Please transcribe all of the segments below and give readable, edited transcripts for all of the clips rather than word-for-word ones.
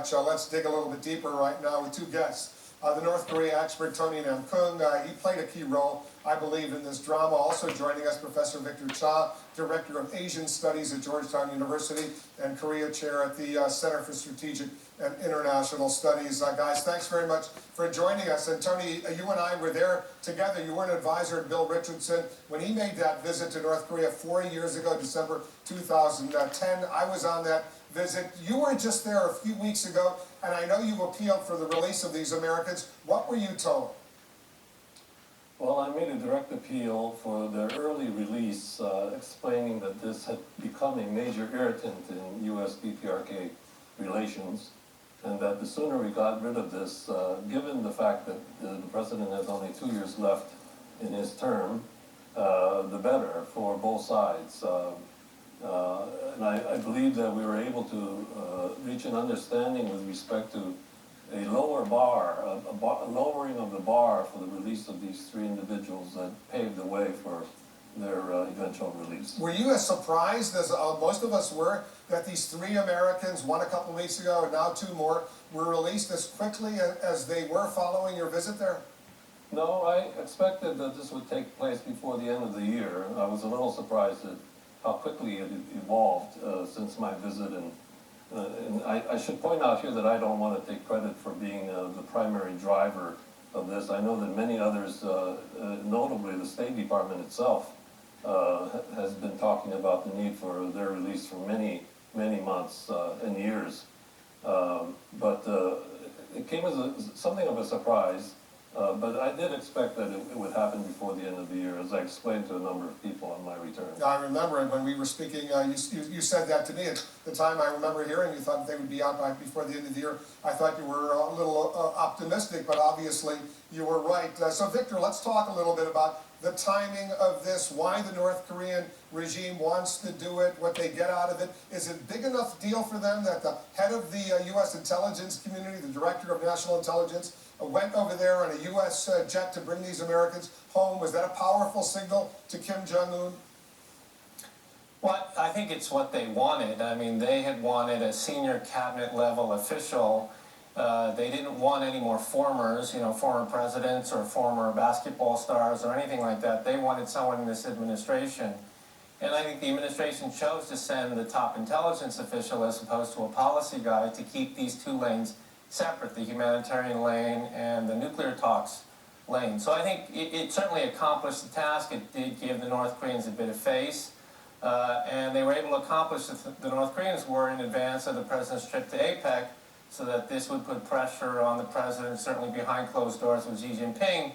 much. Let's dig a little bit deeper right now with two guests. The North Korea expert, Tony Namkung, he played a key role, I believe, in this drama. Also joining us, Professor Victor Cha, Director of Asian Studies at Georgetown University and Korea Chair at the Center for Strategic and International Studies. Guys, thanks very much for joining us. And Tony, you and I were there together. You were an advisor to Bill Richardson when he made that visit to North Korea 4 years ago, December 2010. I was on that visit. You were just there a few weeks ago, and I know you appealed for the release of these Americans. What were you told? Well, I made a direct appeal for their early release, explaining that this had become a major irritant in U.S.-DPRK relations, and that the sooner we got rid of this, given the fact that the president has only 2 years left in his term, the better for both sides. And I believe that we were able to reach an understanding with respect to a lower bar, a lowering of the bar for the release of these three individuals that paved the way for their eventual release. Were you as surprised as most of us were that these three Americans, one a couple weeks ago and now two more, were released as quickly as they were following your visit there? No, I expected that this would take place before the end of the year. I was a little surprised at how quickly it evolved since my visit. And I should point out here that I don't want to take credit for being the primary driver of this. I know that many others, notably the State Department itself, has been talking about the need for their release for many, many months and years. But it came as something of a surprise. But I did expect that it would happen before the end of the year, as I explained to a number of people on my return. I remember when we were speaking, you said that to me. At the time I remember hearing you thought they would be out by before the end of the year. I thought you were a little optimistic, but obviously you were right. So Victor, let's talk a little bit about the timing of this, why the North Korean regime wants to do it, what they get out of it. Is it a big enough deal for them that the head of the U.S. intelligence community, the Director of National Intelligence, went over there on a U.S. jet to bring these Americans home? Was that a powerful signal to Kim Jong-un? Well, I think it's what they wanted. I mean, they had wanted a senior cabinet level official. They didn't want any more formers, former presidents or former basketball stars or anything like that. They wanted someone in this administration. And I think the administration chose to send the top intelligence official as opposed to a policy guy to keep these two lanes separate, the humanitarian lane and the nuclear talks lane. So I think it certainly accomplished the task. It did give the North Koreans a bit of face. And they were able to accomplish the North Koreans were in advance of the president's trip to APEC, so that this would put pressure on the president, certainly behind closed doors with Xi Jinping,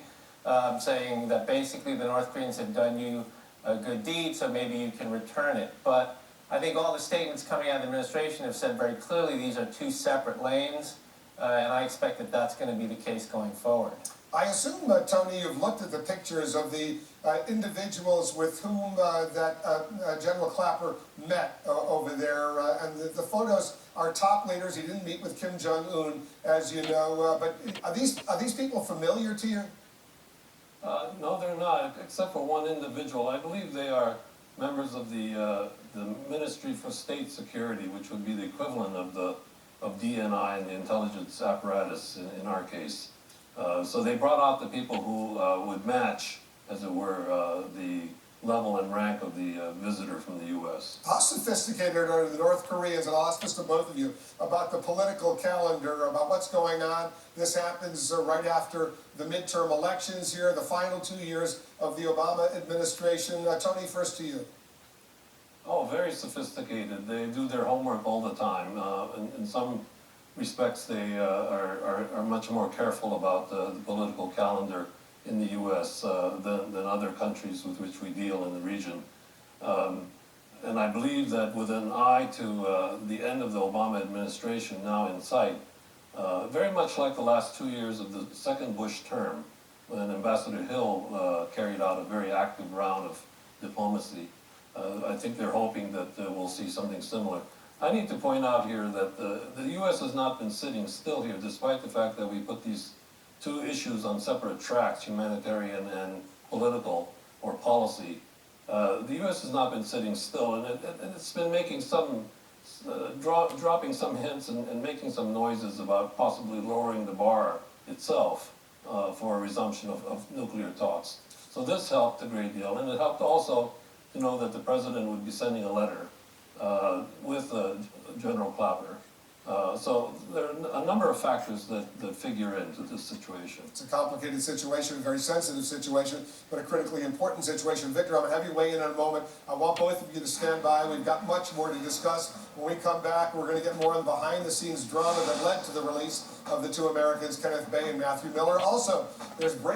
saying that basically the North Koreans have done you a good deed, so maybe you can return it. But I think all the statements coming out of the administration have said very clearly these are two separate lanes, and I expect that that's going to be the case going forward. I assume, Tony, you've looked at the pictures of the individuals with whom General Clapper met over there, and the photos are top leaders. He didn't meet with Kim Jong-un, as you know, but are these people familiar to you? No, they're not, except for one individual. I believe they are members of the Ministry for State Security, which would be the equivalent of DNI and the intelligence apparatus in our case. So they brought out the people who would match, as it were, the level and rank of the visitor from the U.S. How sophisticated are the North Koreans, and I'll ask this to both of you, about the political calendar, about what's going on? This happens right after the midterm elections here, the final 2 years of the Obama administration. Tony, first to you. Oh, very sophisticated. They do their homework all the time. In some respects, they are much more careful about the political calendar in the U.S. Than other countries with which we deal in the region. And I believe that with an eye to the end of the Obama administration now in sight, very much like the last 2 years of the second Bush term, when Ambassador Hill carried out a very active round of diplomacy, I think they're hoping that we'll see something similar. I need to point out here that the U.S. has not been sitting still here, despite the fact that we put these two issues on separate tracks, humanitarian and political or policy. The U.S. has not been sitting still, and it's been making some dropping some hints and making some noises about possibly lowering the bar itself for a resumption of nuclear talks. So this helped a great deal, and it helped also to know that the president would be sending a letter with General Clapper. So there are a number of factors that figure into this situation. It's a complicated situation, a very sensitive situation, but a critically important situation. Victor, I'm going to have you weigh in a moment. I want both of you to stand by. We've got much more to discuss. When we come back, we're going to get more on the behind-the-scenes drama that led to the release of the two Americans, Kenneth Bay and Matthew Miller. Also, there's breaking